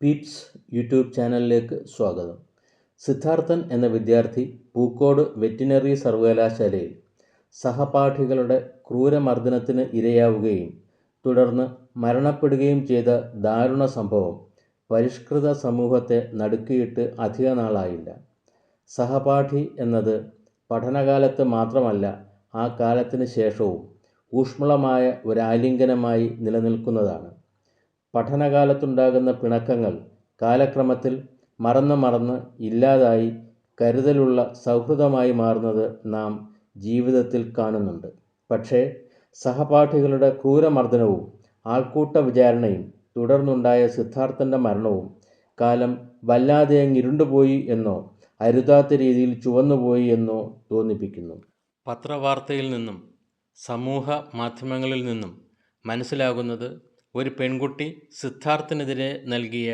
Pepys YouTube ചാനലിലേക്ക് സ്വാഗതം. സിദ്ധാർത്ഥൻ എന്ന വിദ്യാർത്ഥി പൂക്കോട് വെറ്റിനറി സർവകലാശാലയിൽ സഹപാഠികളുടെ ക്രൂരമർദ്ദനത്തിന് ഇരയാവുകയും തുടർന്ന് മരണപ്പെടുകയും ചെയ്ത ദാരുണ സംഭവം പരിഷ്കൃത സമൂഹത്തെ നടുക്കിയിട്ട് അധിക നാളായില്ല. സഹപാഠി എന്നത് പഠനകാലത്ത് മാത്രമല്ല, ആ കാലത്തിന് ശേഷവും ഊഷ്മളമായ ഒരാലിംഗനമായി നിലനിൽക്കുന്നതാണ്. പഠനകാലത്തുണ്ടാകുന്ന പിണക്കങ്ങൾ കാലക്രമത്തിൽ മറന്ന് ഇല്ലാതായി കരുതലുള്ള സൗഹൃദമായി മാറുന്നത് നാം ജീവിതത്തിൽ കാണുന്നുണ്ട്. പക്ഷേ സഹപാഠികളുടെ ക്രൂരമർദ്ദനവും ആൾക്കൂട്ട വിചാരണയും തുടർന്നുണ്ടായ സിദ്ധാർത്ഥൻ്റെ മരണവും കാലം വല്ലാതെ ഇരുണ്ടുപോയി എന്നോ അരുതാത്ത രീതിയിൽ ചുവന്നുപോയി എന്നോ തോന്നിപ്പിക്കുന്നു. പത്രവാർത്തയിൽ നിന്നും സമൂഹ മാധ്യമങ്ങളിൽ നിന്നും മനസ്സിലാകുന്നത് ഒരു പെൺകുട്ടി സിദ്ധാർത്ഥനെതിരെ നൽകിയ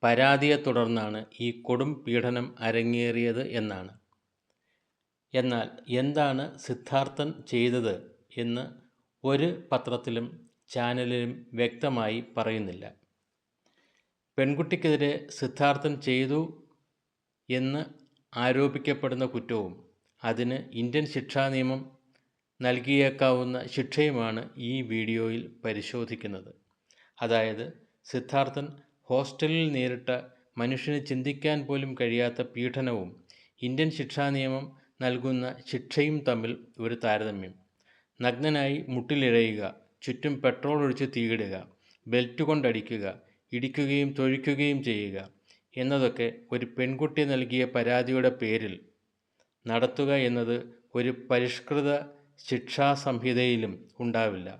പരാതിയെ തുടർന്നാണ് ഈ കൊടും പീഡനം അരങ്ങേറിയത് എന്നാണ്. എന്നാൽ എന്താണ് സിദ്ധാർത്ഥൻ ചെയ്തത് എന്ന് ഒരു പത്രത്തിലും ചാനലിലും വ്യക്തമായി പറയുന്നില്ല. പെൺകുട്ടിക്കെതിരെ സിദ്ധാർത്ഥൻ ചെയ്തു എന്ന് ആരോപിക്കപ്പെടുന്ന കുറ്റവും അതിന് ഇന്ത്യൻ ശിക്ഷാ നിയമം നൽകിയേക്കാവുന്ന ശിക്ഷയുമാണ് ഈ വീഡിയോയിൽ പരിശോധിക്കുന്നത്. അതായത്, സിദ്ധാർത്ഥൻ ഹോസ്റ്റലിൽ നേരിട്ട മനുഷ്യന് ചിന്തിക്കാൻ പോലും കഴിയാത്ത പീഡനവും ഇന്ത്യൻ ശിക്ഷാ നിയമം നൽകുന്ന ശിക്ഷയും തമ്മിൽ ഒരു താരതമ്യം. നഗ്നനായി മുട്ടിലിഴയുക, ചുറ്റും പെട്രോൾ ഒഴിച്ച് തീയിടുക, ബെൽറ്റ് കൊണ്ടടിക്കുക, ഇടിക്കുകയും തൊഴിക്കുകയും ചെയ്യുക എന്നതൊക്കെ ഒരു പെൺകുട്ടി നൽകിയ പരാതിയുടെ പേരിൽ നടത്തുക എന്നത് ഒരു പരിഷ്കൃത ശിക്ഷാ സംഹിതയിലും ഉണ്ടാവില്ല.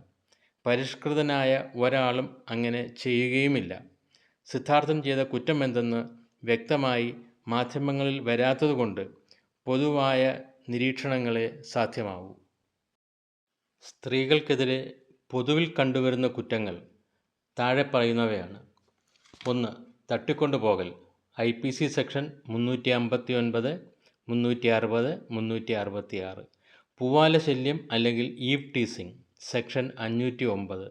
പരിഷ്കൃതനായ ഒരാളും അങ്ങനെ ചെയ്യുകയുമില്ല. സിദ്ധാർത്ഥൻ ചെയ്ത കുറ്റം എന്തെന്ന് വ്യക്തമായി മാധ്യമങ്ങളിൽ വരാത്തതുകൊണ്ട് പൊതുവായ നിരീക്ഷണങ്ങളെ സാധ്യമാവൂ. സ്ത്രീകൾക്കെതിരെ പൊതുവിൽ കണ്ടുവരുന്ന കുറ്റങ്ങൾ താഴെ പറയുന്നവയാണ്. 1. തട്ടിക്കൊണ്ടുപോകൽ. IPC section 359, 360, 366. പൂവാലശല്യം അല്ലെങ്കിൽ ഈവ് ടീസിംഗ് സെക്ഷൻ 509.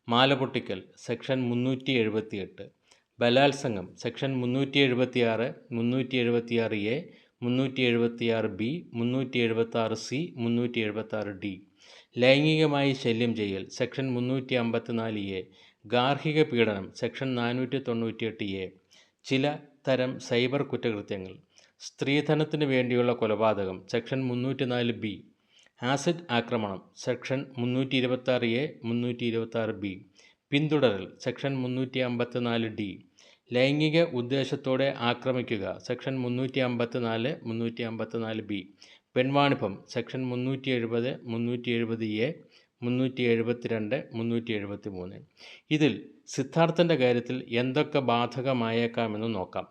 മാലപൊട്ടിക്കൽ സെക്ഷൻ 378. ബലാത്സംഗം section 376, 376A, 376B, 376C, 376D. ലൈംഗികമായി ശല്യം ചെയ്യൽ സെക്ഷൻ 354A. ഗാർഹിക പീഡനം സെക്ഷൻ 498A. ചില തരം സൈബർ കുറ്റകൃത്യങ്ങൾ. സ്ത്രീധനത്തിന് വേണ്ടിയുള്ള കൊലപാതകം സെക്ഷൻ 304B. ആസിഡ് ആക്രമണം സെക്ഷൻ 326A, 326B. പിന്തുടരൽ സെക്ഷൻ 354D. ലൈംഗിക ഉദ്ദേശത്തോടെ ആക്രമിക്കുക സെക്ഷൻ 354, 354B. പെൺവാണിഭം section 370, 370A, 372, 373. ഇതിൽ സിദ്ധാർത്ഥൻ്റെ കാര്യത്തിൽ എന്തൊക്കെ ബാധകമായേക്കാമെന്ന് നോക്കാം.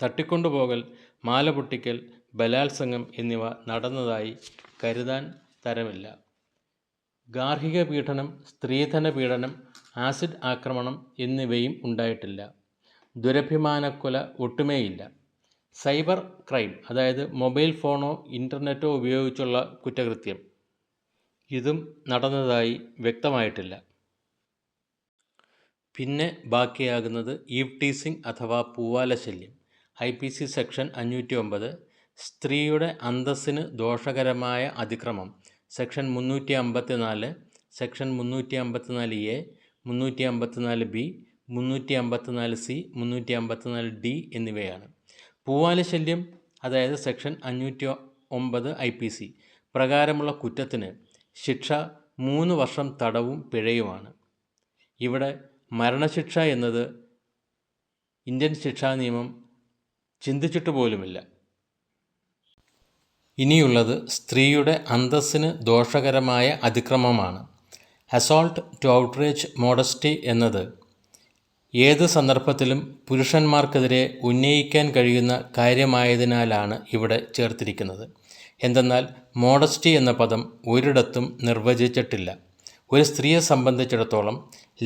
തട്ടിക്കൊണ്ടുപോകൽ, മാലപൊട്ടിക്കൽ, ബലാത്സംഗം എന്നിവ നടന്നതായി കരുതാൻ തരമില്ല. ഗാർഹിക പീഡനം, സ്ത്രീധന പീഡനം, ആസിഡ് ആക്രമണം എന്നിവയും ഉണ്ടായിട്ടില്ല. ദുരഭിമാനക്കൊല ഒട്ടുമേയില്ല. സൈബർ ക്രൈം, അതായത് മൊബൈൽ ഫോണോ ഇൻ്റർനെറ്റോ ഉപയോഗിച്ചുള്ള കുറ്റകൃത്യം, ഇതും നടന്നതായി വ്യക്തമായിട്ടില്ല. പിന്നെ ബാക്കിയാകുന്നത് ഈവ് ടീസിംഗ് അഥവാ പൂവാലശല്യം. IPC section 509. സ്ത്രീയുടെ അന്തസ്സിന് ദോഷകരമായ അതിക്രമം section 354, section 354A, 354B, 354C, 354D എന്നിവയാണ്. പൂവാലശല്യം, അതായത് സെക്ഷൻ 509 IPC പ്രകാരമുള്ള കുറ്റത്തിന് ശിക്ഷ 3 വർഷം തടവും പിഴയുമാണ്. ഇവിടെ മരണശിക്ഷ എന്നത് ഇന്ത്യൻ ശിക്ഷാ നിയമം ചിന്തിച്ചിട്ട് പോലുമില്ല. ഇനിയുള്ളത് സ്ത്രീയുടെ അന്തസ്സിന് ദോഷകരമായ അതിക്രമമാണ്. അസോൾട്ട് ടു ഔട്ട്റേജ് മോഡസ്റ്റി എന്നത് ഏത് സന്ദർഭത്തിലും പുരുഷന്മാർക്കെതിരെ ഉന്നയിക്കാൻ കഴിയുന്ന കാര്യമായതിനാലാണ് ഇവിടെ ചേർത്തിരിക്കുന്നത്. എന്തെന്നാൽ മോഡസ്റ്റി എന്ന പദം ഒരിടത്തും നിർവചിച്ചിട്ടില്ല. ഒരു സ്ത്രീയെ സംബന്ധിച്ചിടത്തോളം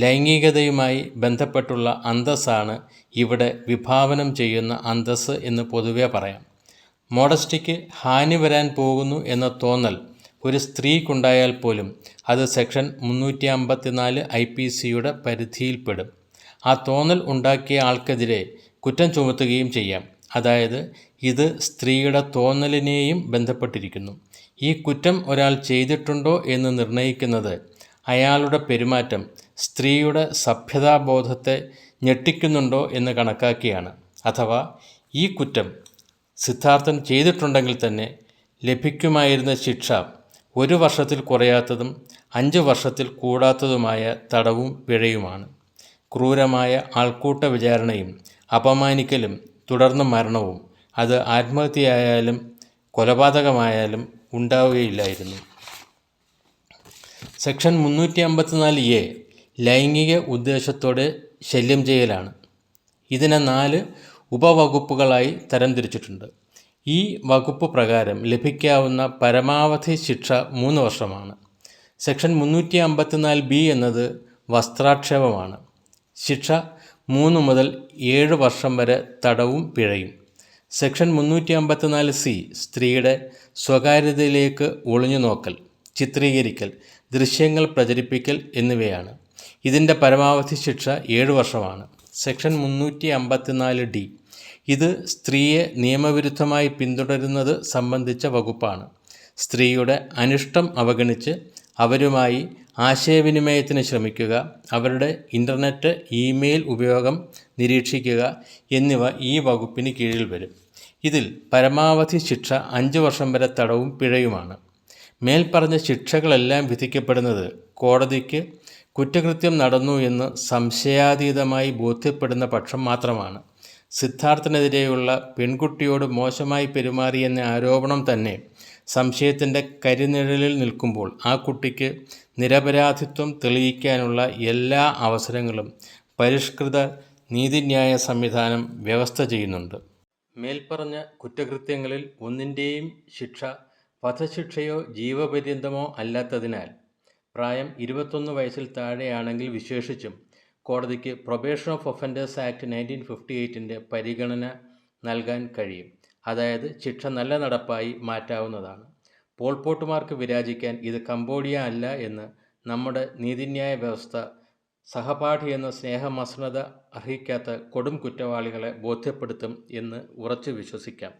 ലൈംഗികതയുമായി ബന്ധപ്പെട്ടുള്ള അന്തസ്സാണ് ഇവിടെ വിഭാവനം ചെയ്യുന്ന അന്തസ്സ് എന്ന് പൊതുവെ പറയാം. മോഡസ്റ്റിക്ക് ഹാനി വരാൻ പോകുന്നു എന്ന തോന്നൽ ഒരു സ്ത്രീക്കുണ്ടായാൽ പോലും അത് സെക്ഷൻ 354 IPCയുടെ പരിധിയിൽപ്പെടും. ആ തോന്നൽ ഉണ്ടാക്കിയ ആൾക്കെതിരെ കുറ്റം ചുമത്തുകയും ചെയ്യാം. അതായത് ഇത് സ്ത്രീയുടെ തോന്നലിനെയും ബന്ധപ്പെട്ടിരിക്കുന്നു. ഈ കുറ്റം ഒരാൾ ചെയ്തിട്ടുണ്ടോ എന്ന് നിർണ്ണയിക്കുന്നത് അയാളുടെ പെരുമാറ്റം സ്ത്രീയുടെ സഭ്യതാബോധത്തെ ഞെട്ടിക്കുന്നുണ്ടോ എന്ന് കണക്കാക്കിയാണ്. അഥവാ ഈ കുറ്റം സിദ്ധാർത്ഥൻ ചെയ്തിട്ടുണ്ടെങ്കിൽ തന്നെ ലഭിക്കുമായിരുന്ന ശിക്ഷ 1 വർഷത്തിൽ കുറയാത്തതും 5 വർഷത്തിൽ കൂടാത്തതുമായ തടവും പിഴയുമാണ്. ക്രൂരമായ ആൾക്കൂട്ട വിചാരണയും അപമാനിക്കലും തുടർന്ന് മരണവും അത് ആത്മഹത്യയായാലും കൊലപാതകമായാലും ഉണ്ടാവുകയില്ലായിരുന്നു. സെക്ഷൻ 354A ലൈംഗിക ഉദ്ദേശത്തോടെ ശല്യം ചെയ്യലാണ്. ഇതിനെ 4 ഉപവകുപ്പുകളായി തരംതിരിച്ചിട്ടുണ്ട്. ഈ വകുപ്പ് പ്രകാരം ലഭിക്കാവുന്ന പരമാവധി ശിക്ഷ 3 വർഷമാണ്. സെക്ഷൻ 354B എന്നത് വസ്ത്രാക്ഷേപമാണ്. ശിക്ഷ 3 മുതൽ 7 വർഷം വരെ തടവും പിഴയും. സെക്ഷൻ 354C സ്ത്രീയുടെ സ്വകാര്യതയിലേക്ക് ഒളിഞ്ഞുനോക്കൽ, ചിത്രീകരിക്കൽ, ദൃശ്യങ്ങൾ പ്രചരിപ്പിക്കൽ എന്നിവയാണ്. ഇതിൻ്റെ പരമാവധി ശിക്ഷ 7 വർഷമാണ്. സെക്ഷൻ 354D ഇത് സ്ത്രീയെ നിയമവിരുദ്ധമായി പിന്തുടരുന്നത് സംബന്ധിച്ച വകുപ്പാണ്. സ്ത്രീയുടെ അനിഷ്ടം അവഗണിച്ച് അവരുമായി ആശയവിനിമയത്തിന് ശ്രമിക്കുക, അവരുടെ ഇൻ്റർനെറ്റ്, ഇമെയിൽ ഉപയോഗം നിരീക്ഷിക്കുക എന്നിവ ഈ വകുപ്പിന് കീഴിൽ വരും. ഇതിൽ പരമാവധി ശിക്ഷ 5 വർഷം വരെ തടവും പിഴയുമാണ്. മേൽപ്പറഞ്ഞ ശിക്ഷകളെല്ലാം വിധിക്കപ്പെടുന്നത് കോടതിക്ക് കുറ്റകൃത്യം നടന്നു എന്ന് സംശയാതീതമായി ബോധ്യപ്പെടുന്ന പക്ഷം മാത്രമാണ്. സിദ്ധാർത്ഥനെതിരെയുള്ള പെൺകുട്ടിയോട് മോശമായി പെരുമാറിയെന്ന ആരോപണം തന്നെ സംശയത്തിൻ്റെ കരിനിഴലിൽ നിൽക്കുമ്പോൾ ആ കുട്ടിക്ക് നിരപരാധിത്വം തെളിയിക്കാനുള്ള എല്ലാ അവസരങ്ങളും പരിഷ്കൃത നീതിന്യായ സംവിധാനം വ്യവസ്ഥ ചെയ്യുന്നുണ്ട്. മേൽപ്പറഞ്ഞ കുറ്റകൃത്യങ്ങളിൽ ഒന്നിൻ്റെയും ശിക്ഷ വധശിക്ഷയോ ജീവപര്യന്തമോ അല്ലാത്തതിനാൽ പ്രായം 21 വയസ്സിൽ താഴെയാണെങ്കിൽ വിശേഷിച്ചും കോടതിക്ക് പ്രൊബേഷൻ ഓഫ് ഒഫൻഡേഴ്സ് ആക്ട് 1958 പരിഗണന നൽകാൻ കഴിയും. അതായത് ശിക്ഷ നല്ല നടപ്പായി മാറ്റാവുന്നതാണ്. പോൾപോട്ടുമാർക്ക് വിരാജിക്കാൻ ഇത് കംബോഡിയ അല്ല എന്ന് നമ്മുടെ നീതിന്യായ വ്യവസ്ഥ സഹപാഠി എന്ന സ്നേഹമസൃണത അർഹിക്കാത്ത കൊടും കുറ്റവാളികളെ ബോധ്യപ്പെടുത്തും എന്ന് ഉറച്ചു വിശ്വസിക്കാം.